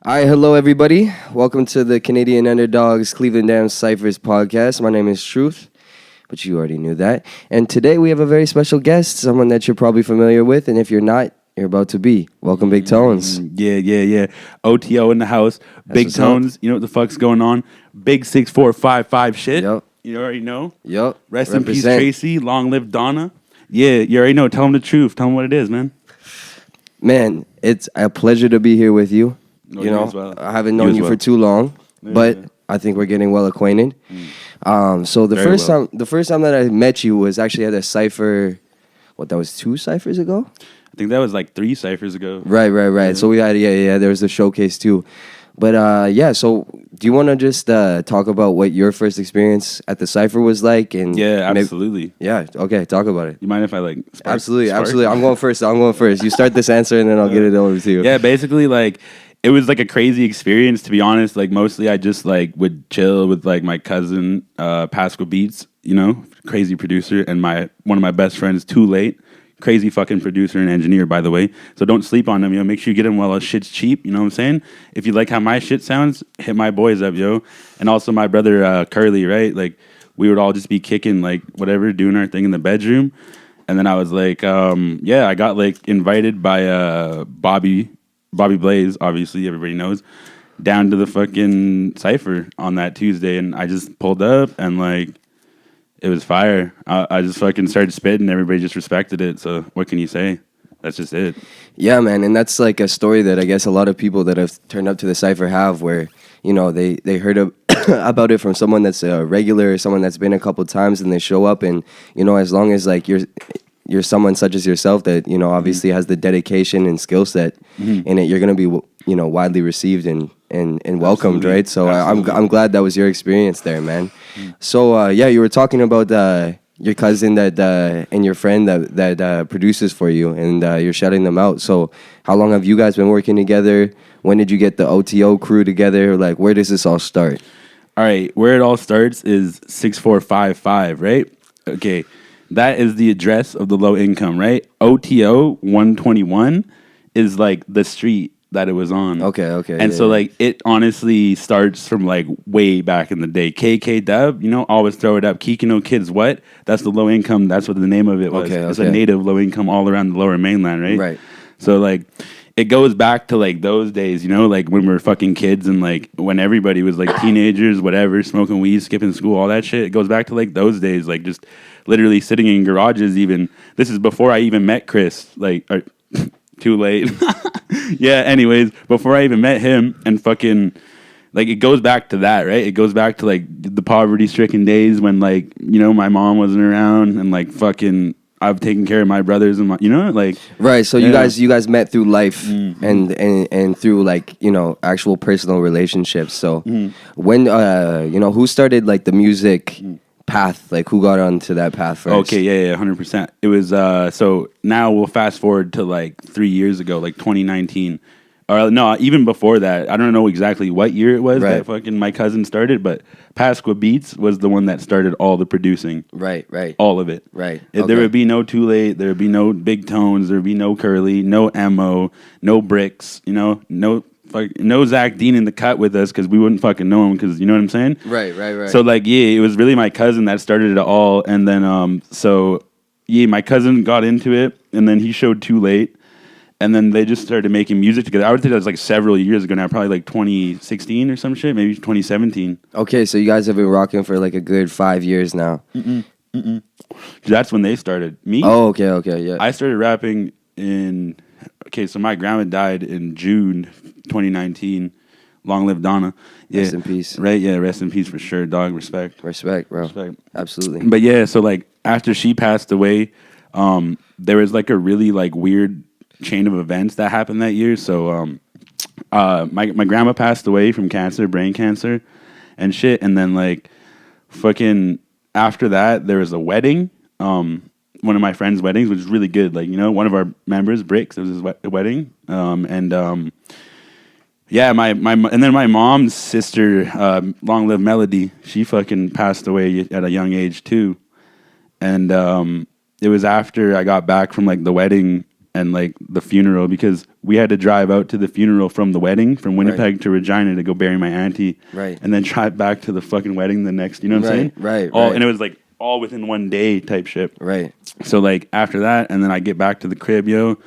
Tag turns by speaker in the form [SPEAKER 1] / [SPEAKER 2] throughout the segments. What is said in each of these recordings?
[SPEAKER 1] Hi, hello everybody. Welcome to the Canadian Underdogs Cleveland Dams Cyphers podcast. My name is Truth, but you already knew that. And today we have a very special guest, someone that you're probably familiar with, and if you're not, you're about to be. Welcome, Big Tones.
[SPEAKER 2] Yeah. O.T.O in the house. Big Tones. You know what the fuck's going on? Big 6455 shit.
[SPEAKER 1] Yep.
[SPEAKER 2] You already know.
[SPEAKER 1] Yep.
[SPEAKER 2] Rest in peace, Tracy. Long live Donna. Yeah, you already know. Tell them the truth. Tell them what it is, man.
[SPEAKER 1] Man, it's a pleasure to be here with you.
[SPEAKER 2] No,
[SPEAKER 1] you know,
[SPEAKER 2] as well.
[SPEAKER 1] I haven't known you for too long, but I think we're getting well acquainted. So the first time that I met you was actually at a cypher. That was 2 ciphers ago?
[SPEAKER 2] I think that was like 3 ciphers ago.
[SPEAKER 1] Right. Yeah. So we had, there was a showcase too. But so do you want to just talk about what your first experience at the cypher was like? And
[SPEAKER 2] yeah, absolutely.
[SPEAKER 1] Okay, talk about it.
[SPEAKER 2] You mind if I spark?
[SPEAKER 1] Absolutely. I'm going first. You start this answer and then I'll get it over to you.
[SPEAKER 2] Yeah, basically it was like a crazy experience, to be honest. Like mostly I just would chill with my cousin, Pascal Beats, crazy producer, and one of my best friends, Too Late. Crazy fucking producer and engineer, by the way. So don't sleep on them, Make sure you get them while shit's cheap, you know what I'm saying? If you like how my shit sounds, hit my boys up, yo. And also my brother, Curly, right? We would all just be kicking, whatever, doing our thing in the bedroom. And then I was I got, invited by Bobby Blaze, obviously, everybody knows, down to the fucking cypher on that Tuesday. And I just pulled up and, it was fire. I just fucking started spitting. Everybody just respected it. So what can you say? That's just it.
[SPEAKER 1] Yeah, man. And that's a story that I guess a lot of people that have turned up to the cypher have, where they heard about it from someone that's a regular, someone that's been a couple times, and they show up, and as long as you're someone such as yourself that obviously has the dedication and skill set in it, you're gonna be widely received and welcomed, right? So I'm glad that was your experience there, man. So you were talking about your cousin that and your friend that produces for you, and you're shouting them out. So how long have you guys been working together? When did you get the O.T.O crew together? Where does this all start?
[SPEAKER 2] All right, where it all starts is 6455, right? Okay, that is the address of the low income, right? O.T.O 121 is the street that it was on.
[SPEAKER 1] Okay.
[SPEAKER 2] And it honestly starts from way back in the day. KK Dub, always throw it up. Kikino Kids what? That's the low income. That's what the name of it was. It's a native low income all around the lower mainland, right?
[SPEAKER 1] Right.
[SPEAKER 2] So it goes back to those days, when we were fucking kids and when everybody was teenagers, whatever, smoking weed, skipping school, all that shit. It goes back to those days, just literally sitting in garages even. This is before I even met Chris, too late. Yeah, anyways, before I even met him and fucking, it goes back to that, right? It goes back to, the poverty-stricken days when, my mom wasn't around and, fucking, I've taken care of my brothers and my,
[SPEAKER 1] Right, so you guys met through life and through, actual personal relationships. So when, who started, the music path? Who got onto that path first?
[SPEAKER 2] Okay, yeah, 100%. It was so now we'll fast forward to 3 years ago, 2019, or no, even before that. I don't know exactly what year it was that fucking my cousin started, but Pasqua Beats was the one that started all the producing.
[SPEAKER 1] Right,
[SPEAKER 2] all of it.
[SPEAKER 1] Right.
[SPEAKER 2] There would be no Too Late, there would be no Big Tones, there would be no Curly, no Mo, no Bricks, no Zach Dean in the cut with us because we wouldn't fucking know him because you know what I'm saying?
[SPEAKER 1] Right.
[SPEAKER 2] So it was really my cousin that started it all, and then my cousin got into it, and then he showed Too Late, and then they just started making music together. I would think that was several years ago now, probably 2016 or some shit, maybe 2017.
[SPEAKER 1] Okay, so you guys have been rocking for a good 5 years now.
[SPEAKER 2] That's when they started. Me?
[SPEAKER 1] Oh, okay, yeah.
[SPEAKER 2] I started rapping in. Okay, so my grandma died in June 2019. Long live Donna. Yeah.
[SPEAKER 1] Rest in peace.
[SPEAKER 2] Right, yeah, rest in peace for sure, dog. Respect,
[SPEAKER 1] bro. Respect. Absolutely.
[SPEAKER 2] But yeah, so after she passed away, there was a really weird chain of events that happened that year. So my grandma passed away from cancer, brain cancer and shit. And then fucking after that, there was a wedding. One of my friends' weddings, which was really good. One of our members, Bricks, it was his wedding. And then my mom's sister, long live Melody, she fucking passed away at a young age too. And it was after I got back from the wedding and like the funeral, because we had to drive out to the funeral from the wedding from Winnipeg to Regina to go bury my auntie,
[SPEAKER 1] Right.
[SPEAKER 2] and then drive back to the fucking wedding the next. You know what I'm saying?
[SPEAKER 1] Right.
[SPEAKER 2] And it was like all within one day type shit.
[SPEAKER 1] Right.
[SPEAKER 2] So like after that, and then I get back to the crib, yo.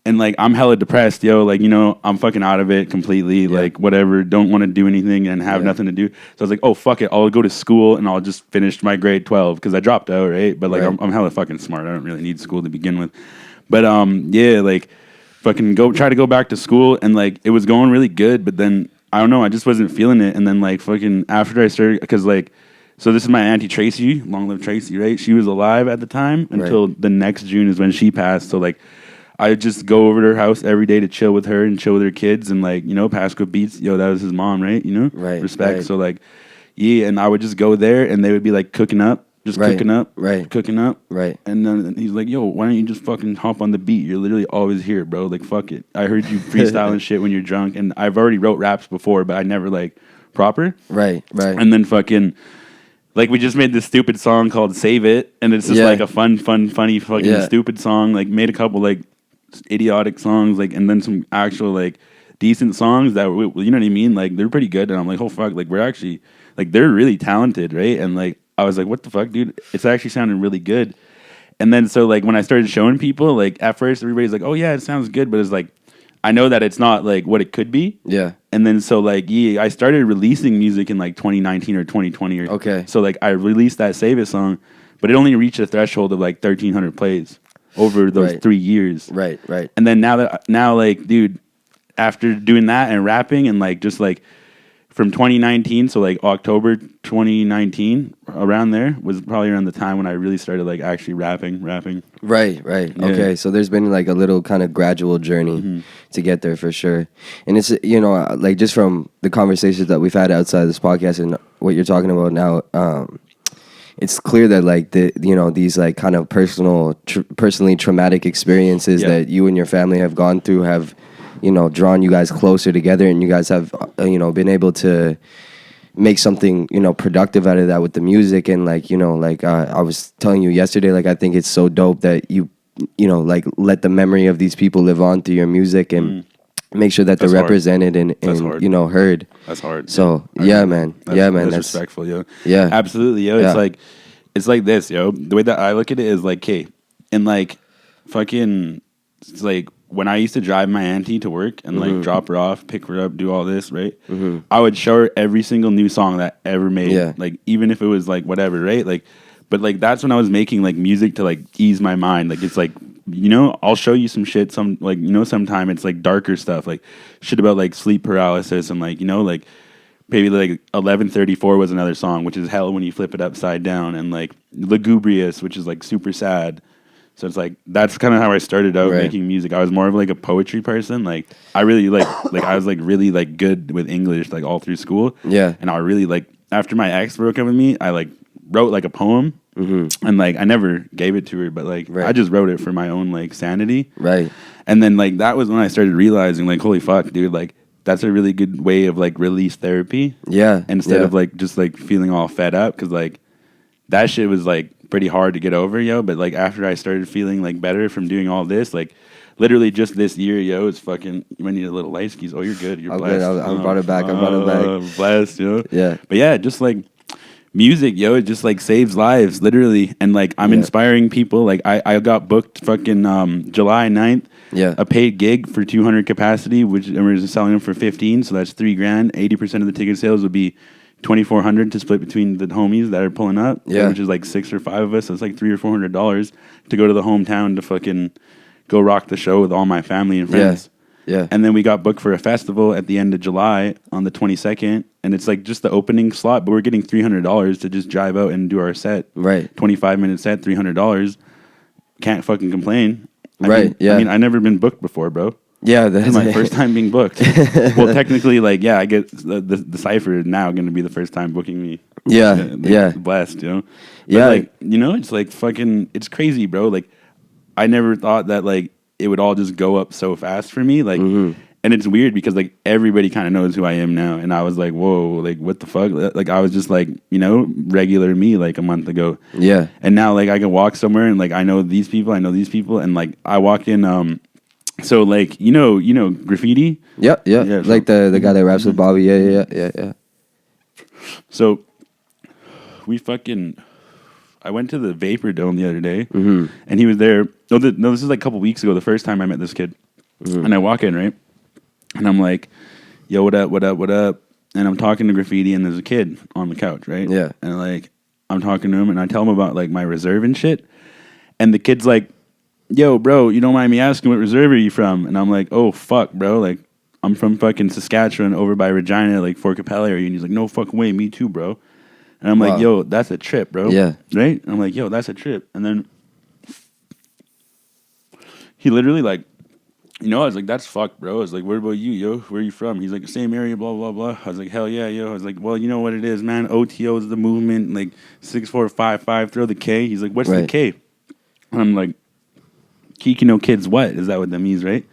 [SPEAKER 2] And, like, I'm hella depressed, yo. Like, you know, I'm fucking out of it completely.
[SPEAKER 1] Yeah.
[SPEAKER 2] Like, whatever. Don't want to do anything and have nothing to do. So I was like, oh, fuck it. I'll go to school and I'll just finish my grade 12. Because I dropped out, right? But, like, I'm hella fucking smart. I don't really need school to begin with. But, yeah, like, fucking try to go back to school. And, like, it was going really good. But then, I don't know. I just wasn't feeling it. And then, like, fucking after I started, because, like, so this is my auntie Tracy. Long live Tracy, right? She was alive at the time until the next June is when she passed. So, like, I just go over to her house every day to chill with her and chill with her kids and, like, you know, Pasco Beats, yo, that was his mom, right? You know?
[SPEAKER 1] Right.
[SPEAKER 2] Respect. So, like, yeah, and I would just go there and they would be, like, cooking up. Just cooking up. Cooking up.
[SPEAKER 1] Right.
[SPEAKER 2] And then he's like, yo, why don't you just fucking hop on the beat? You're literally always here, bro. Like, fuck it. I heard you freestyling shit when you're drunk. And I've already wrote raps before, but I never, like, proper.
[SPEAKER 1] Right.
[SPEAKER 2] And then fucking... Like, we just made this stupid song called Save It. And it's just, like, a funny, fucking stupid song. Like, made a couple, like... idiotic songs, like, and then some actual, like, decent songs that were, you know what I mean, like, they're pretty good. And I'm like, oh fuck, like, we're actually, like, they're really talented, right? And, like, I was like, what the fuck, dude, it's actually sounding really good. And then so, like, when I started showing people, like, at first everybody's like, oh yeah, it sounds good, but it's like, I know that it's not like what it could be.
[SPEAKER 1] Yeah.
[SPEAKER 2] And then so, like, yeah, I started releasing music in like 2019 or 2020 or so, like, I released that Save It song, but it only reached a threshold of like 1,300 plays over those 3 years.
[SPEAKER 1] Right.
[SPEAKER 2] And then now, like, dude, after doing that and rapping and, like, just, like, from 2019, so, like, October 2019, around there, was probably around the time when I really started, like, actually rapping.
[SPEAKER 1] Right.
[SPEAKER 2] Yeah.
[SPEAKER 1] Okay, so there's been, like, a little kind of gradual journey to get there for sure. And it's, you know, like, just from the conversations that we've had outside of this podcast and what you're talking about now, it's clear that, like, these, like, kind of personally traumatic experiences that you and your family have gone through have, you know, drawn you guys closer together, and you guys have, you know, been able to make something, you know, productive out of that with the music. And, like, you know, like, I was telling you yesterday, like, I think it's so dope that you know, like, let the memory of these people live on through your music and make sure that they're represented and you know, heard.
[SPEAKER 2] That's hard.
[SPEAKER 1] So man.
[SPEAKER 2] That's respectful, yo.
[SPEAKER 1] Yeah,
[SPEAKER 2] absolutely, yo.
[SPEAKER 1] Yeah.
[SPEAKER 2] It's like this, yo. The way that I look at it is like, okay, and, like, fucking, it's like when I used to drive my auntie to work and, like, drop her off, pick her up, do all this, right? I would show her every single new song that I ever made, like, even if it was, like, whatever, right? Like, but, like, that's when I was making, like, music to, like, ease my mind. Like, it's like, you know, I'll show you some shit, like, you know, sometime it's, like, darker stuff, like, shit about, like, sleep paralysis and, like, you know, like, maybe, like, 1134 was another song, which is hell when you flip it upside down, and, like, Lugubrious, which is, like, super sad. So it's like, that's kind of how I started out making music. I was more of, like, a poetry person. Like, I really, like, I was, like, really, like, good with English, like, all through school.
[SPEAKER 1] Yeah.
[SPEAKER 2] And I really, like, after my ex broke up with me, I, like, wrote, like, a poem. And, like, I never gave it to her, but, like, I just wrote it for my own, like, sanity.
[SPEAKER 1] Right.
[SPEAKER 2] And then, like, that was when I started realizing, like, holy fuck, dude, like, that's a really good way of, like, release therapy.
[SPEAKER 1] Yeah.
[SPEAKER 2] Instead of, like, just, like, feeling all fed up. Because, like, that shit was, like, pretty hard to get over, yo. But, like, after I started feeling, like, better from doing all this, like, literally just this year, yo, it's fucking, you might need a little light skis. Oh, you're good. You're blessed.
[SPEAKER 1] I brought it back.
[SPEAKER 2] Blessed, yo.
[SPEAKER 1] Yeah.
[SPEAKER 2] But, yeah, just, like, music, yo, it just, like, saves lives, literally. And, like, I'm inspiring people. Like, I got booked fucking July 9th.
[SPEAKER 1] Yeah.
[SPEAKER 2] A paid gig for 200 capacity, which, and we're selling them for 15, so that's $3,000. 80% of the ticket sales would be 2,400 to split between the homies that are pulling up.
[SPEAKER 1] Yeah.
[SPEAKER 2] Which is like 6 or 5 of us, so it's like $300 or $400 to go to the hometown to fucking go rock the show with all my family and friends.
[SPEAKER 1] Yeah.
[SPEAKER 2] And then we got booked for a festival at the end of July on the 22nd, and it's like just the opening slot, but we're getting $300 to just drive out and do our set.
[SPEAKER 1] Right.
[SPEAKER 2] 25-minute set, $300. Can't fucking complain. I mean, I never been booked before, bro.
[SPEAKER 1] Yeah,
[SPEAKER 2] this is my first time being booked. Well, technically, like, yeah, I get the cypher is now going to be the first time booking me.
[SPEAKER 1] Yeah.
[SPEAKER 2] Blessed, you know. But,
[SPEAKER 1] yeah,
[SPEAKER 2] like, you know, it's like fucking, it's crazy, bro. Like, I never thought that, like, it would all just go up so fast for me, like, and And it's weird because like everybody kind of knows who I am now, and I was like, whoa, like what the fuck? Like I was just like, you know, regular me like a month ago.
[SPEAKER 1] Yeah.
[SPEAKER 2] And now like I can walk somewhere and like I know these people, and like I walk in. So like you know graffiti.
[SPEAKER 1] Yeah. Like the guy that raps with Bobby. Yeah.
[SPEAKER 2] So I went to the Vapor Dome the other day, and he was there. No, this is like a couple weeks ago. The first time I met this kid, and I walk in, right, and I'm like, "Yo, what up?" And I'm talking to graffiti, and there's a kid on the couch, right?
[SPEAKER 1] Yeah.
[SPEAKER 2] And like I'm talking to him, and I tell him about like my reserve and shit, and the kid's like, "Yo, bro, you don't mind me asking what reserve are you from?" And I'm like, "Oh fuck, bro, like I'm from fucking Saskatchewan, over by Regina, like Fort Capella area." And he's like, "No fucking way, me too, bro." And I'm like, yo, that's a trip, bro.
[SPEAKER 1] Yeah.
[SPEAKER 2] Right? And I'm like, yo, that's a trip. And then he literally like, you know, I was like, that's fucked, bro. I was like, what about you, yo? Where are you from? He's like, the same area, blah, blah, blah. I was like, hell yeah, yo. I was like, well, you know what it is, man. O.T.O is the movement, like 6455, throw the K. He's like, what's the K? And I'm like, Kikino kids what? Is that what that means, right?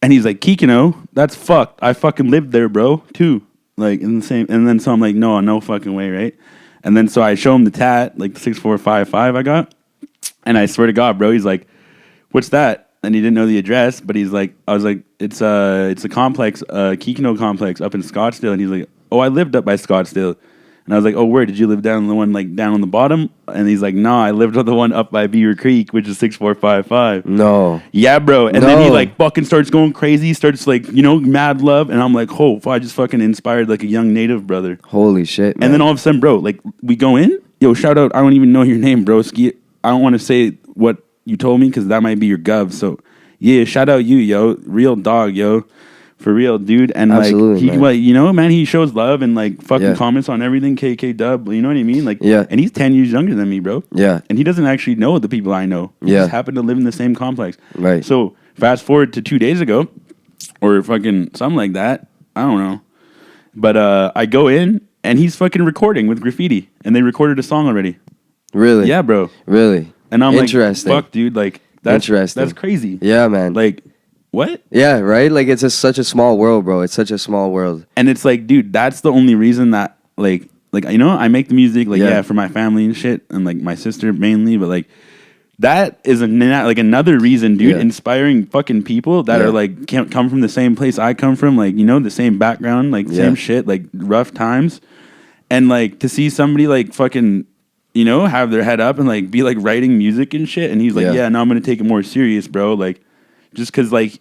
[SPEAKER 2] And he's like, Kikino, that's fucked. I fucking lived there, bro, too. Like in the same, and then so I'm like, no fucking way, right? And then so I show him the tat, like the 6455 I got, and I swear to God, bro, he's like, "What's that?" And he didn't know the address, but he's like, I was like, it's a complex, Kikino complex up in Scottsdale, and he's like, "Oh, I lived up by Scottsdale." And I was like, "Oh, where did you live? Down on the one like down on the bottom?" And he's like, "No, I lived on the one up by Beaver Creek, which is 6455."
[SPEAKER 1] No.
[SPEAKER 2] Yeah, bro. And then he like fucking starts going crazy, starts like, you know, mad love. And I'm like, oh, I just fucking inspired like a young native brother.
[SPEAKER 1] Holy shit, man.
[SPEAKER 2] And then all of a sudden, bro, like we go in. Yo, shout out. I don't even know your name, bro. Ski. I don't want to say what you told me because that might be your gov. So yeah, shout out you, yo. Real dog, yo. For real, dude. And
[SPEAKER 1] absolutely,
[SPEAKER 2] like he like, you know, man, he shows love and like fucking comments on everything, KK dub, you know what I mean? Like and he's 10 years younger than me, bro.
[SPEAKER 1] Yeah.
[SPEAKER 2] And he doesn't actually know the people I know. He just happen to live in the same complex.
[SPEAKER 1] Right.
[SPEAKER 2] So fast forward to 2 days ago, or fucking something like that. I don't know. But I go in and he's fucking recording with graffiti. And they recorded a song already.
[SPEAKER 1] Really?
[SPEAKER 2] Yeah, bro.
[SPEAKER 1] Really?
[SPEAKER 2] And I'm
[SPEAKER 1] interesting.
[SPEAKER 2] like, fuck, dude, like that's interesting. That's crazy.
[SPEAKER 1] Yeah, man.
[SPEAKER 2] Like what?
[SPEAKER 1] Yeah, right? Like, it's just such a small world, bro. It's such a small world.
[SPEAKER 2] And it's like, dude, that's the only reason that, like you know, I make the music, like, for my family and shit, and, like, my sister mainly, but, like, that is another reason, dude, inspiring fucking people that are, like, can't come from the same place I come from, like, you know, the same background, like, same shit, like, rough times. And, like, to see somebody, like, fucking, you know, have their head up and, like, be, like, writing music and shit, and he's like, now I'm gonna take it more serious, bro, like, just because, like,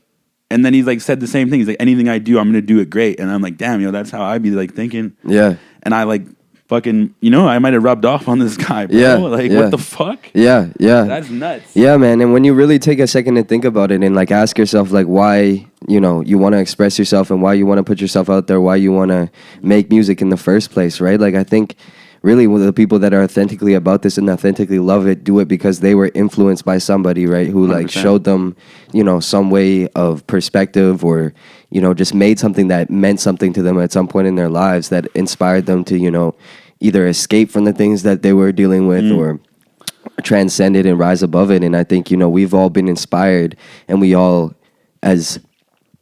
[SPEAKER 2] and then he's like said the same thing. He's like, anything I do, I'm gonna do it great. And I'm like, damn, yo, that's how I be like thinking.
[SPEAKER 1] Yeah.
[SPEAKER 2] And I like fucking, you know, I might have rubbed off on this guy, bro.
[SPEAKER 1] Yeah.
[SPEAKER 2] Like, what the fuck?
[SPEAKER 1] Yeah.
[SPEAKER 2] That's nuts.
[SPEAKER 1] Yeah, man. And when you really take a second to think about it and like ask yourself like why, you know, you want to express yourself and why you want to put yourself out there, why you want to make music in the first place, right? Like, I think really the people that are authentically about this and authentically love it do it because they were influenced by somebody, right, who 100%. Like showed them, you know, some way of perspective or, you know, just made something that meant something to them at some point in their lives that inspired them to, you know, either escape from the things that they were dealing with or transcend it and rise above it. And I think, you know, we've all been inspired and we all, as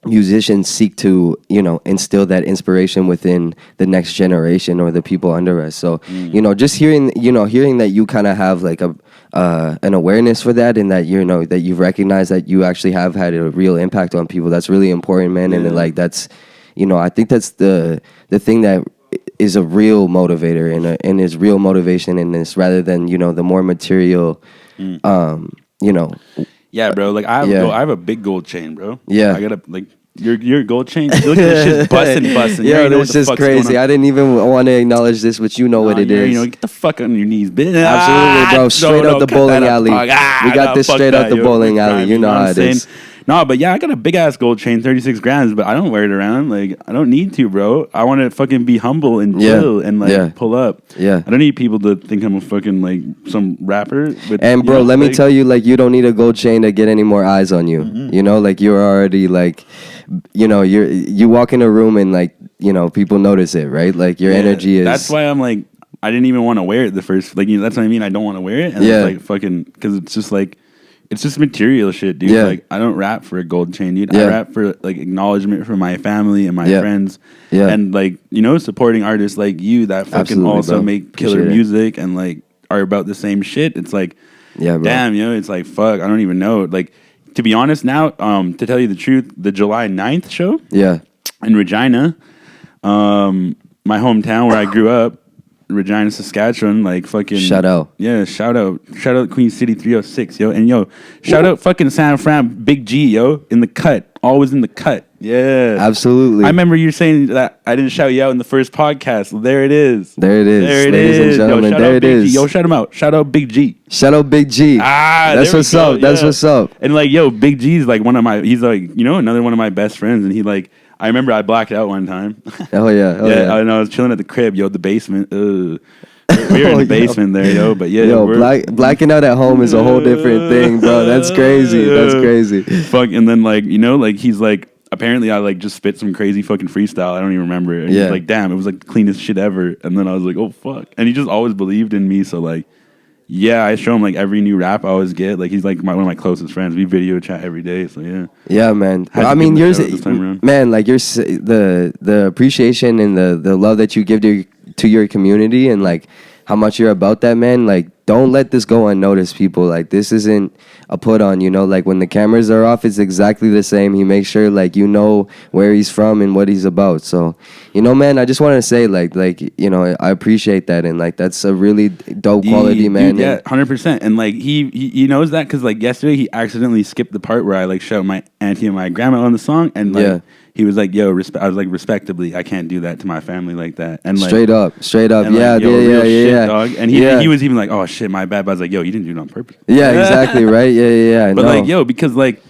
[SPEAKER 1] musicians, seek to, you know, instill that inspiration within the next generation or the people under us. So, you know, just hearing that you kind of have like an awareness for that and that, you know, that you've recognized that you actually have had a real impact on people, that's really important, man. And like, that's, you know, I think that's the thing that is a real motivator and is real motivation in this rather than, you know, the more material, you know.
[SPEAKER 2] Yeah, bro. Like I have a big gold chain, bro.
[SPEAKER 1] Yeah,
[SPEAKER 2] I got a like your gold chain. Look at this shit's busting.
[SPEAKER 1] Yeah, this is crazy. I didn't even want to acknowledge this, but you know what it is.
[SPEAKER 2] You know, get the fuck on your knees, bitch.
[SPEAKER 1] Absolutely, bro. Straight out the bowling alley. We got this straight out the bowling alley. You know how it is.
[SPEAKER 2] No, but yeah, I got a big ass gold chain, 36 grams, but I don't wear it around. Like, I don't need to, bro. I want to fucking be humble and chill and like pull up. Yeah. I don't need people to think I'm a fucking like some rapper.
[SPEAKER 1] And bro, let me tell you, like, you don't need a gold chain to get any more eyes on you. You know, like you're already like, you know, you walk in a room and like, you know, people notice it, right? Like your energy is.
[SPEAKER 2] That's why I'm like, I didn't even want to wear it the first. Like, you know, that's what I mean. I don't want to wear it. And it's like fucking because it's just like. it's just material shit, dude.
[SPEAKER 1] Yeah.
[SPEAKER 2] Like I don't rap for a gold chain, dude.
[SPEAKER 1] Yeah.
[SPEAKER 2] I rap for like acknowledgement from my family and my
[SPEAKER 1] Yeah.
[SPEAKER 2] friends.
[SPEAKER 1] Yeah.
[SPEAKER 2] And like, you know, supporting artists like you that fucking
[SPEAKER 1] Absolutely,
[SPEAKER 2] also
[SPEAKER 1] bro.
[SPEAKER 2] make killer
[SPEAKER 1] Appreciate it.
[SPEAKER 2] music and like are about the same shit. It's like,
[SPEAKER 1] Yeah, bro.
[SPEAKER 2] damn, you know, it's like fuck, I don't even know. Like, to be honest now, to tell you the truth, the July 9th show
[SPEAKER 1] Yeah.
[SPEAKER 2] in Regina, my hometown where I grew up, Regina, Saskatchewan, like fucking
[SPEAKER 1] Shout out.
[SPEAKER 2] Yeah, shout out Queen City 306, yo. And yo, shout out fucking San Fran, Big G, yo, in the cut. Always in the cut. Yeah.
[SPEAKER 1] Absolutely.
[SPEAKER 2] I remember you saying that I didn't shout you out in the first podcast. Well, there it is.
[SPEAKER 1] There it is.
[SPEAKER 2] There it
[SPEAKER 1] Ladies
[SPEAKER 2] is.
[SPEAKER 1] and gentlemen,
[SPEAKER 2] Yo, shout
[SPEAKER 1] there
[SPEAKER 2] out
[SPEAKER 1] it
[SPEAKER 2] Big G.
[SPEAKER 1] is.
[SPEAKER 2] Yo, shout him out. Shout out Big G.
[SPEAKER 1] Shout out Big G. That's
[SPEAKER 2] There we
[SPEAKER 1] what's
[SPEAKER 2] go,
[SPEAKER 1] up. That's
[SPEAKER 2] yeah.
[SPEAKER 1] what's up.
[SPEAKER 2] And like, yo, Big G is like he's like, you know, another one of my best friends. And he like, I remember I blacked out one time.
[SPEAKER 1] Oh yeah. Oh, yeah.
[SPEAKER 2] And I was chilling at the crib, yo, the basement. We were in the basement there, yo. But yeah,
[SPEAKER 1] Yo, blacking out at home is a whole different thing, bro. That's crazy. That's crazy.
[SPEAKER 2] Fuck, and then like, you know, like he's like, apparently I like just spit some crazy fucking freestyle. I don't even remember it. And
[SPEAKER 1] Yeah.
[SPEAKER 2] he's like, damn, it was like the cleanest shit ever. And then I was like, oh fuck. And he just always believed in me. So like, yeah, I show him like every new rap I always get. Like he's like one of my closest friends. We video chat every day. So yeah.
[SPEAKER 1] Yeah, man.
[SPEAKER 2] Had to
[SPEAKER 1] I
[SPEAKER 2] give
[SPEAKER 1] mean,
[SPEAKER 2] him a
[SPEAKER 1] yours,
[SPEAKER 2] shout out this time around.
[SPEAKER 1] man. Like the appreciation and the love that you give to your community and like how much you're about that, man. Like, don't let this go unnoticed, people. Like, this isn't a put on, you know. Like, when the cameras are off, it's exactly the same. He makes sure, like, you know where he's from and what he's about. So, you know, man, I just want to say, like, you know, I appreciate that, and like, that's a really dope quality, man.
[SPEAKER 2] Dude, yeah, 100%. And like, he knows that because like yesterday he accidentally skipped the part where I like shout my auntie and my grandma on the song, and like.
[SPEAKER 1] Yeah.
[SPEAKER 2] He was like, "Yo, I was like, respectably, I can't do that to my family like that." And like,
[SPEAKER 1] straight up,
[SPEAKER 2] and,
[SPEAKER 1] yeah,
[SPEAKER 2] like, yo, real shit,
[SPEAKER 1] yeah.
[SPEAKER 2] dog. And he was even like, "Oh shit, my bad." But I was like, "Yo, you didn't do it on purpose."
[SPEAKER 1] Yeah, exactly, right? Yeah.
[SPEAKER 2] But
[SPEAKER 1] no.
[SPEAKER 2] like, yo, because like,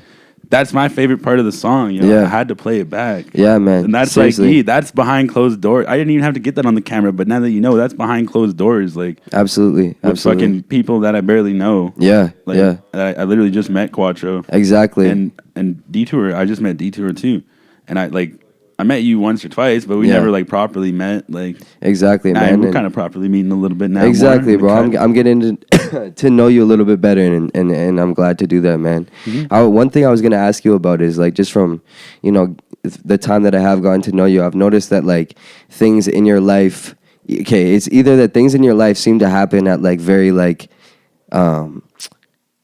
[SPEAKER 2] that's my favorite part of the song. You know,
[SPEAKER 1] Yeah.
[SPEAKER 2] I had to play it back.
[SPEAKER 1] Yeah, man.
[SPEAKER 2] And that's
[SPEAKER 1] Seriously.
[SPEAKER 2] like, that's behind closed doors. I didn't even have to get that on the camera, but now that you know, that's behind closed doors. Like,
[SPEAKER 1] Absolutely.
[SPEAKER 2] with fucking people that I barely know.
[SPEAKER 1] Yeah,
[SPEAKER 2] Like,
[SPEAKER 1] yeah.
[SPEAKER 2] I literally just met Quattro.
[SPEAKER 1] Exactly.
[SPEAKER 2] And Detour, I just met Detour too. And I met you once or twice, but we never like properly met. Like
[SPEAKER 1] exactly,
[SPEAKER 2] nah,
[SPEAKER 1] man.
[SPEAKER 2] we're kind of properly meeting a little bit now.
[SPEAKER 1] Exactly,
[SPEAKER 2] more.
[SPEAKER 1] bro. I'm getting to know you a little bit better, and I'm glad to do that, man. One thing I was gonna ask you about is like just from, you know, the time that I have gotten to know you, I've noticed that like things in your life. Okay, it's either that things in your life seem to happen at like very like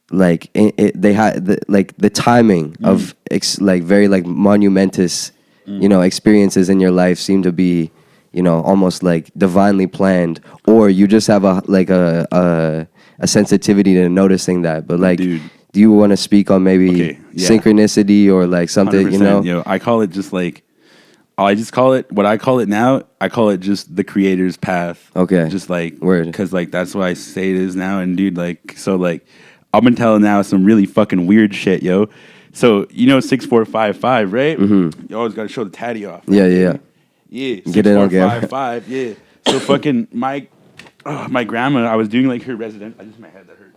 [SPEAKER 1] they had the timing of like very like monumentous, you know, experiences in your life seem to be, you know, almost like divinely planned, or you just have a sensitivity to noticing that. But like,
[SPEAKER 2] Dude.
[SPEAKER 1] do you want to speak on maybe
[SPEAKER 2] Okay, yeah.
[SPEAKER 1] synchronicity or like something, you know?
[SPEAKER 2] Yo, I call it just like, I just call it what I call it now. I call it just the creator's path.
[SPEAKER 1] Okay.
[SPEAKER 2] Just like
[SPEAKER 1] Word.
[SPEAKER 2] because like that's what I say it is now. And dude, like so like I've been telling now some really fucking weird shit, yo. So you know 6455, right? Mm-hmm. You always got to show the tatty off. Right?
[SPEAKER 1] Yeah.
[SPEAKER 2] Yeah.
[SPEAKER 1] Get it on camera.
[SPEAKER 2] 6455, yeah. So fucking my grandma, I was doing like her resident. I just my head that hurt.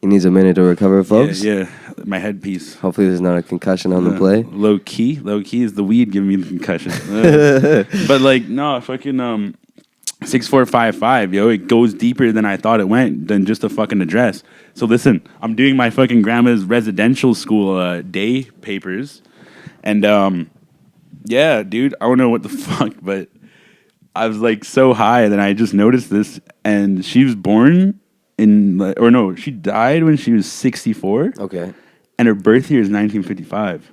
[SPEAKER 1] He needs a minute to recover, folks.
[SPEAKER 2] Yeah, my headpiece.
[SPEAKER 1] Hopefully, there's not a concussion on the play.
[SPEAKER 2] Low key is the weed giving me the concussion. But like, no, fucking 6455, yo, it goes deeper than I thought it went than just a fucking address. So listen, I'm doing my fucking grandma's residential school day papers, and yeah, dude, I don't know what the fuck, but I was like so high, and then I just noticed this, and she was born she died when she was 64.
[SPEAKER 1] Okay.
[SPEAKER 2] And her birth year is 1955.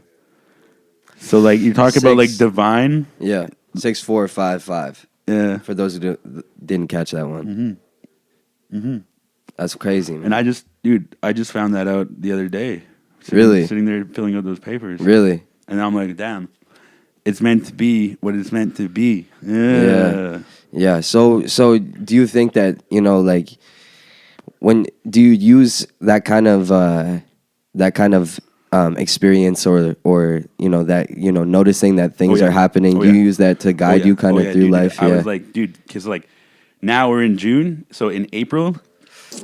[SPEAKER 2] So like you talk about like divine.
[SPEAKER 1] Yeah. 6455.
[SPEAKER 2] Yeah.
[SPEAKER 1] For those who didn't catch that one. That's crazy, man.
[SPEAKER 2] And I just found that out the other day.
[SPEAKER 1] Really?
[SPEAKER 2] Sitting there filling out those papers.
[SPEAKER 1] Really?
[SPEAKER 2] And I'm like, damn, it's meant to be what it's meant to be. Yeah.
[SPEAKER 1] So do you think that, you know, like, do you use that kind of experience or you know that, you know, noticing that things are happening? Do you use that to guide you kind of through life?
[SPEAKER 2] I was like, dude, because like now we're in June, so in April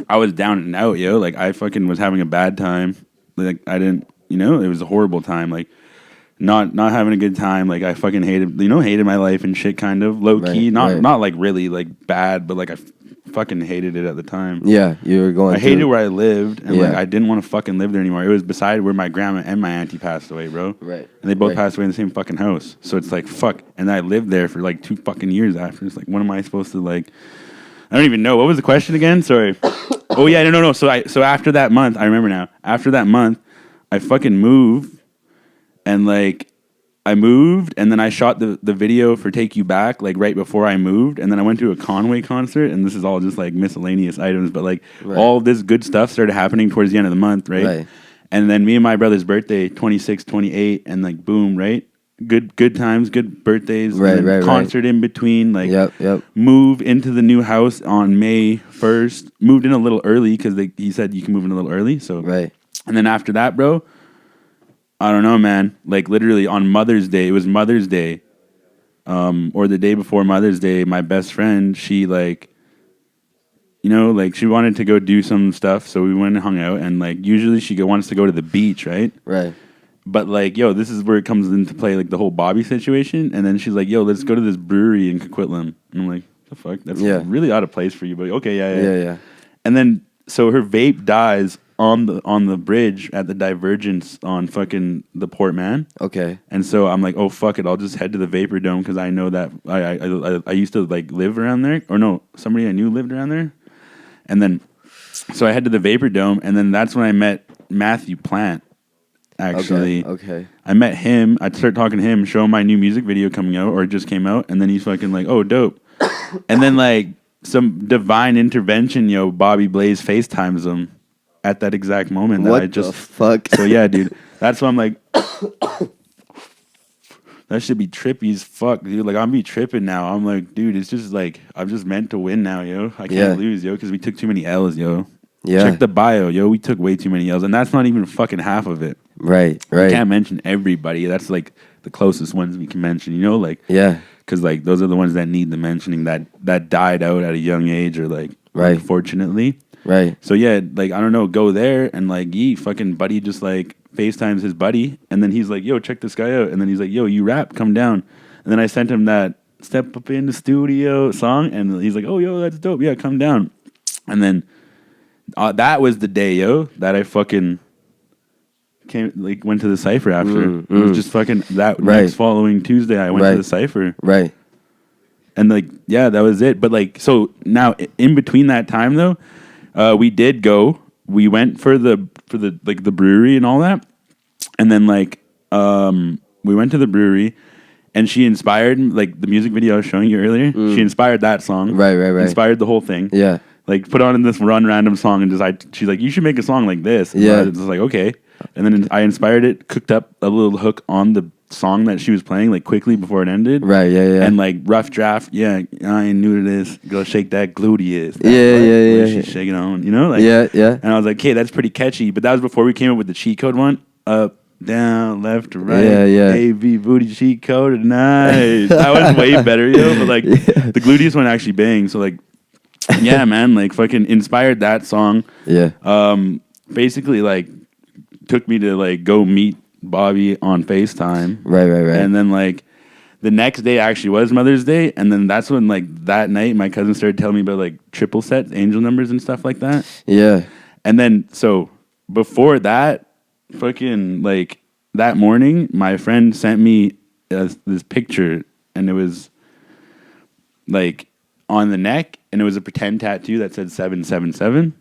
[SPEAKER 2] I was down and out, yo. Like I fucking was having a bad time. Like I didn't, you know, it was a horrible time. Like not having a good time. Like I fucking hated my life and shit. Kind of low key, not like really like bad, but like I fucking hated it at the time.
[SPEAKER 1] Yeah, you were going
[SPEAKER 2] I hated
[SPEAKER 1] through.
[SPEAKER 2] where I lived, and like
[SPEAKER 1] Yeah.
[SPEAKER 2] I didn't want to fucking live there anymore. It was beside where my grandma and my auntie passed away, bro.
[SPEAKER 1] Right.
[SPEAKER 2] And they both
[SPEAKER 1] Right.
[SPEAKER 2] passed away in the same fucking house. So it's like fuck. And I lived there for like 2 fucking years after. It's like, when am I supposed to like? I don't even know. What was the question again? Sorry. Oh yeah, no. So after that month, I remember now. After that month, I fucking moved, and like I moved, and then I shot the video for Take You Back like right before I moved, and then I went to a Conway concert, and this is all just like miscellaneous items, but like all this good stuff started happening towards the end of the month, right? And then me and my brother's birthday, 26, 28, and like boom, right? Good times, good birthdays,
[SPEAKER 1] Right.
[SPEAKER 2] concert in between, like
[SPEAKER 1] Yep.
[SPEAKER 2] move into the new house on May 1st, moved in a little early because he said you can move in a little early, so
[SPEAKER 1] Right.
[SPEAKER 2] and then after that, bro, I don't know, man. Like literally on Mother's Day, it was Mother's Day, or the day before Mother's Day. My best friend, she like, like she wanted to go do some stuff, so we went and hung out. And like usually she wants to go to the beach, right?
[SPEAKER 1] Right.
[SPEAKER 2] But like, this is where it comes into play, like the whole Bobby situation. And then she's like, let's go to this brewery in Coquitlam. And I'm like, the fuck? That's really out of place for you, but okay, yeah. And then so her vape dies on the bridge at the divergence on fucking the Port Man.
[SPEAKER 1] Okay.
[SPEAKER 2] And so I'm like, oh fuck it, I'll just head to the Vapor Dome because I know that I used to like live around there, or no, somebody I knew lived around there. And then so I head to the Vapor Dome, and then that's when I met Matthew Plant. Actually,
[SPEAKER 1] Okay.
[SPEAKER 2] I met him. I started talking to him, show him my new music video coming out, or it just came out, and then he's fucking like, oh, dope. And then like some divine intervention, Bobby Blaze FaceTimes him at that exact moment. That
[SPEAKER 1] What
[SPEAKER 2] I just,
[SPEAKER 1] the fuck?
[SPEAKER 2] So yeah, dude, that's why I'm like, that should be trippy as fuck, dude. Like I'm be tripping now. I'm like, dude, it's just like I'm just meant to win now, yo. I can't lose, yo, because we took too many L's, yo.
[SPEAKER 1] Yeah.
[SPEAKER 2] Check the bio, yo. We took way too many L's, and that's not even fucking half of it.
[SPEAKER 1] Right.
[SPEAKER 2] We can't mention everybody. That's like the closest ones we can mention, like
[SPEAKER 1] Yeah.
[SPEAKER 2] because like those are the ones that need the mentioning that died out at a young age, or like unfortunately.
[SPEAKER 1] Right.
[SPEAKER 2] So yeah, like I don't know, go there and like fucking buddy just like FaceTimes his buddy, and then he's like, yo, check this guy out, and then he's like, yo, you rap, come down, and then I sent him that Step Up in the Studio song, and he's like, oh, yo, that's dope, yeah, come down, and then that was the day, that I fucking went to the cypher after. It was just fucking that next following Tuesday I went to the cypher.
[SPEAKER 1] Right.
[SPEAKER 2] And like, yeah, that was it. But like, so now in between that time though, we did go. We went for the like the brewery and all that. And then like we went to the brewery, and she inspired like the music video I was showing you earlier. She inspired that song.
[SPEAKER 1] Right.
[SPEAKER 2] Inspired the whole thing.
[SPEAKER 1] Yeah.
[SPEAKER 2] Like put on in this random song, and she's like, you should make a song like this. And I was like, okay. And then I inspired it, cooked up a little hook on the song that she was playing, like quickly before it ended.
[SPEAKER 1] Right, yeah.
[SPEAKER 2] And like rough draft, I ain't new to this. Go shake that gluteus.
[SPEAKER 1] Yeah.
[SPEAKER 2] She's shaking on, like.
[SPEAKER 1] Yeah.
[SPEAKER 2] And I was like, okay, that's pretty catchy. But that was before we came up with the cheat code one. Up, down, left to right.
[SPEAKER 1] Yeah.
[SPEAKER 2] AV booty cheat code tonight. That was way better, But like the gluteus one actually banged. So like, yeah, man, like fucking inspired that song.
[SPEAKER 1] Yeah.
[SPEAKER 2] Basically like took me to like go meet Bobby on FaceTime.
[SPEAKER 1] Right.
[SPEAKER 2] And then like the next day actually was Mother's Day, and then that's when like that night my cousin started telling me about like triple sets, angel numbers and stuff like that.
[SPEAKER 1] Yeah.
[SPEAKER 2] And then so before that, fucking like that morning, my friend sent me this picture, and it was like on the neck, and it was a pretend tattoo that said 777.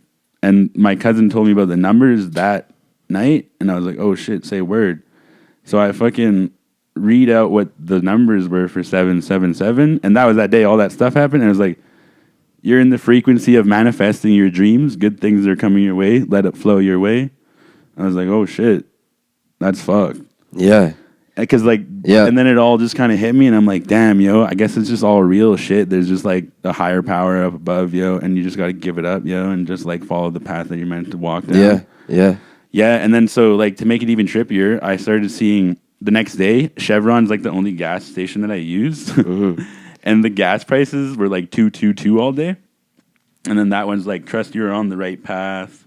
[SPEAKER 2] And my cousin told me about the numbers that night, and I was like, oh shit, say word. So I fucking read out what the numbers were for 777, and that was that day all that stuff happened, and it was like, you're in the frequency of manifesting your dreams, good things are coming your way, let it flow your way. I was like, oh shit, that's fucked.
[SPEAKER 1] Yeah.
[SPEAKER 2] Because like, and then it all just kind of hit me, and I'm like, damn, I guess it's just all real shit. There's just like a higher power up above, and you just got to give it up, and just like follow the path that you're meant to walk down. Yeah, and then so like to make it even trippier, I started seeing the next day, Chevron's like the only gas station that I used, and the gas prices were like 222 all day. And then that one's like, trust you're on the right path,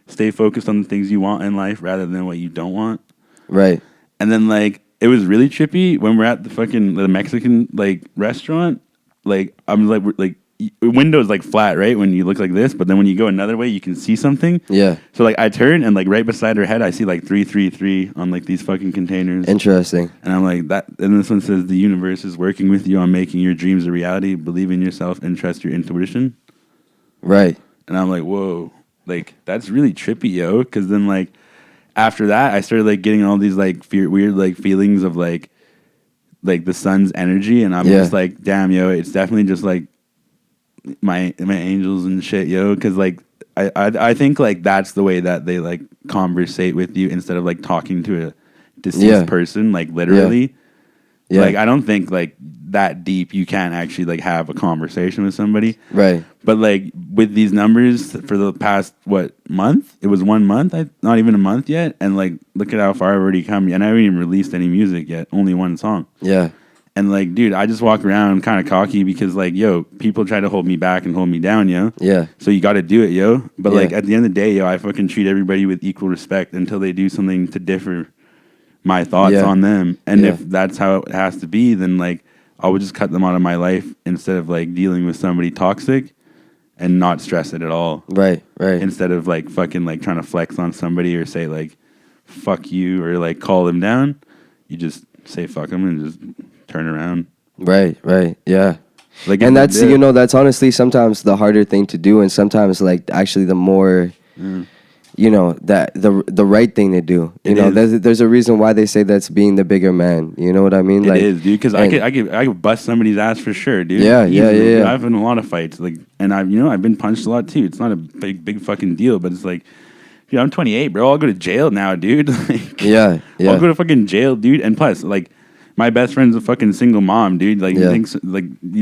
[SPEAKER 2] stay focused on the things you want in life rather than what you don't want.
[SPEAKER 1] Right.
[SPEAKER 2] And then like it was really trippy when we're at the Mexican like restaurant. Like I'm like window's like flat, right? When you look like this, but then when you go another way, you can see something.
[SPEAKER 1] Yeah.
[SPEAKER 2] So like I turn and like right beside her head, I see like 333 on like these fucking containers.
[SPEAKER 1] Interesting.
[SPEAKER 2] And I'm like that. And this one says the universe is working with you on making your dreams a reality. Believe in yourself and trust your intuition.
[SPEAKER 1] Right.
[SPEAKER 2] And I'm like, whoa, like that's really trippy, yo. Because then like after that, I started like getting all these like weird like feelings of like the sun's energy, and I'm just like, damn, yo, it's definitely just like my angels and shit, yo. Because like I think like that's the way that they like conversate with you instead of like talking to a deceased person, like literally. Yeah. Like I don't think like that deep you can't actually like have a conversation with somebody.
[SPEAKER 1] Right.
[SPEAKER 2] But like with these numbers for the past month? It was 1 month, not even a month yet, and like look at how far I've already come. And I haven't even released any music yet, only one song.
[SPEAKER 1] Yeah.
[SPEAKER 2] And like, dude, I just walk around kind of cocky because like, yo, people try to hold me back and hold me down, yo. Yeah. So you got to do it, yo. But like at the end of the day, yo, I fucking treat everybody with equal respect until they do something to differ my thoughts on them. And if that's how it has to be, then like I would just cut them out of my life instead of like dealing with somebody toxic and not stress it at all. Right, right. Instead of like fucking like trying to flex on somebody or say like fuck you or like call them down, you just say fuck them and just turn around. Right, right. Yeah. Like, and that's, you know, that's honestly sometimes the harder thing to do, and sometimes like actually the more you know, that the right thing to do. You know, there's a reason why they say that's being the bigger man. You know what I mean? It like, is, dude. Because I could bust somebody's ass for sure, dude. Yeah, yeah. I've been in a lot of fights, like, and I've been punched a lot too. It's not a big fucking deal, but it's like, dude, I'm 28, bro. I'll go to jail now, dude. Like, yeah. I'll go to fucking jail, dude. And plus, like, my best friend's a fucking single mom, dude. Like, you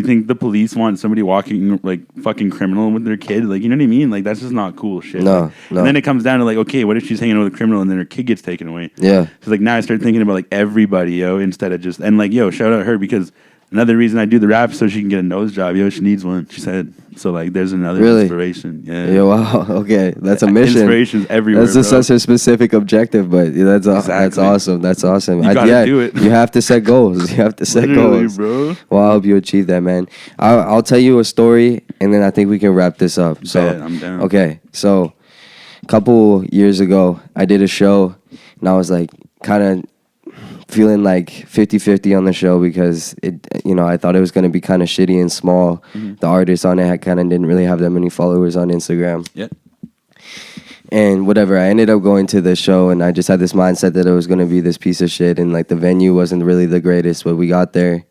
[SPEAKER 2] think the police want somebody walking like fucking criminal with their kid? Like, you know what I mean? Like, that's just not cool shit. No, like, no. And then it comes down to like, okay, what if she's hanging out with a criminal and then her kid gets taken away? Yeah. So like now I start thinking about like everybody, yo, instead of just, and like, yo, shout out her because another reason I do the rap so she can get a nose job. Yo, she needs one. She said. So like, there's another inspiration. Yeah. Yeah. Wow. Okay, that's a mission. Inspiration's everywhere. That's just such a specific objective, but that's awesome. That's awesome. You gotta do it. You have to set goals. You have to set goals, bro. Well, I hope you achieve that, man. I'll tell you a story, and then I think we can wrap this up. So I'm down. Okay, so a couple years ago, I did a show, and I was like, kind of feeling like 50-50 on the show because I thought it was going to be kind of shitty and small. Mm-hmm. The artists on it kind of didn't really have that many followers on Instagram. Yep. And whatever, I ended up going to the show and I just had this mindset that it was going to be this piece of shit and like the venue wasn't really the greatest, but we got there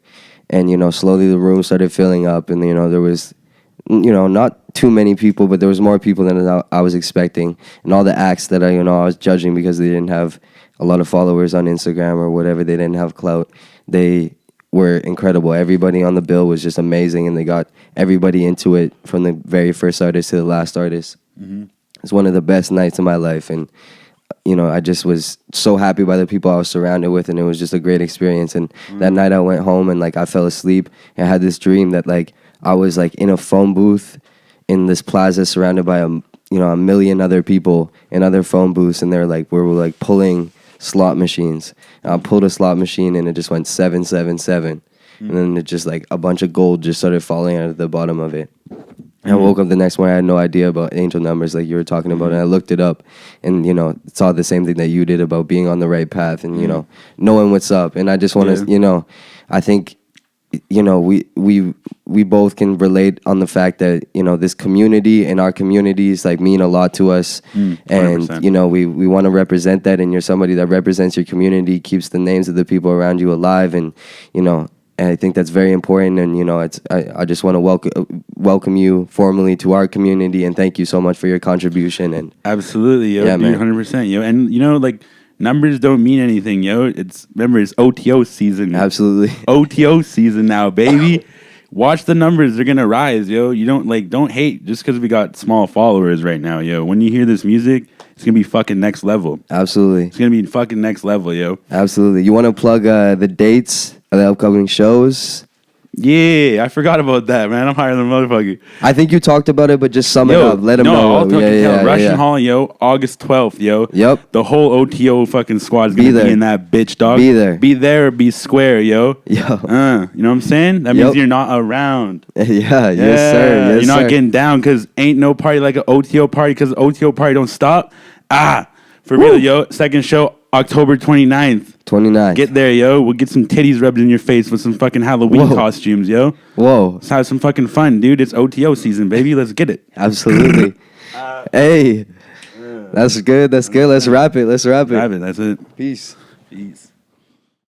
[SPEAKER 2] and, slowly the room started filling up and, there was, not too many people, but there was more people than I was expecting. And all the acts that I was judging because they didn't have a lot of followers on Instagram or whatever, they didn't have clout, they were incredible. Everybody on the bill was just amazing, and they got everybody into it from the very first artist to the last artist. Mm-hmm. It's one of the best nights of my life, and I just was so happy by the people I was surrounded with, and it was just a great experience. And that night I went home and like I fell asleep and I had this dream that like I was like in a phone booth in this plaza surrounded by a million other people in other phone booths, and they're like we were like pulling slot machines. And I pulled a slot machine and it just went 777, and then it just like a bunch of gold just started falling out of the bottom of it. And I woke up the next morning, I had no idea about angel numbers like you were talking about, and I looked it up and saw the same thing that you did about being on the right path and knowing what's up. And I just want to I think we both can relate on the fact that this community and our communities like mean a lot to us, 100%. And we want to represent that, and you're somebody that represents your community, keeps the names of the people around you alive, and and I think that's very important. And I just want to welcome you formally to our community, and thank you so much for your contribution. And absolutely, yo, dude, 100%, yo, and like. Numbers don't mean anything, yo. Remember, it's O.T.O season. Absolutely. O.T.O season now, baby. Watch the numbers. They're going to rise, yo. You don't hate just because we got small followers right now, yo. When you hear this music, it's going to be fucking next level. Absolutely. It's going to be fucking next level, yo. Absolutely. You want to plug the dates of the upcoming shows? Yeah, I forgot about that, man. I'm higher than a motherfucker.
[SPEAKER 1] I think you talked about it, but just sum it up. Let them know.
[SPEAKER 2] I'll fucking tell. Russian
[SPEAKER 1] yeah.
[SPEAKER 2] Hall, yo, August 12th, yo.
[SPEAKER 1] Yep.
[SPEAKER 2] The whole O.T.O fucking squad is
[SPEAKER 1] Be
[SPEAKER 2] gonna
[SPEAKER 1] there.
[SPEAKER 2] be in that bitch, dog.
[SPEAKER 1] Be there.
[SPEAKER 2] Be there or be square, yo.
[SPEAKER 1] Yo.
[SPEAKER 2] You know what I'm saying? That means you're not around.
[SPEAKER 1] Yeah, yes, sir. Yes,
[SPEAKER 2] you're not
[SPEAKER 1] sir.
[SPEAKER 2] getting down because ain't no party like an O.T.O party because the O.T.O party don't stop. For real, yo. Second show, October 29th.
[SPEAKER 1] 29.
[SPEAKER 2] Get there, yo. We'll get some titties rubbed in your face with some fucking Halloween costumes, yo.
[SPEAKER 1] Whoa.
[SPEAKER 2] Let's have some fucking fun, dude. It's O.T.O season, baby. Let's get it.
[SPEAKER 1] Absolutely. Hey. That's good. That's good. Let's wrap it.
[SPEAKER 2] That's it.
[SPEAKER 1] Peace.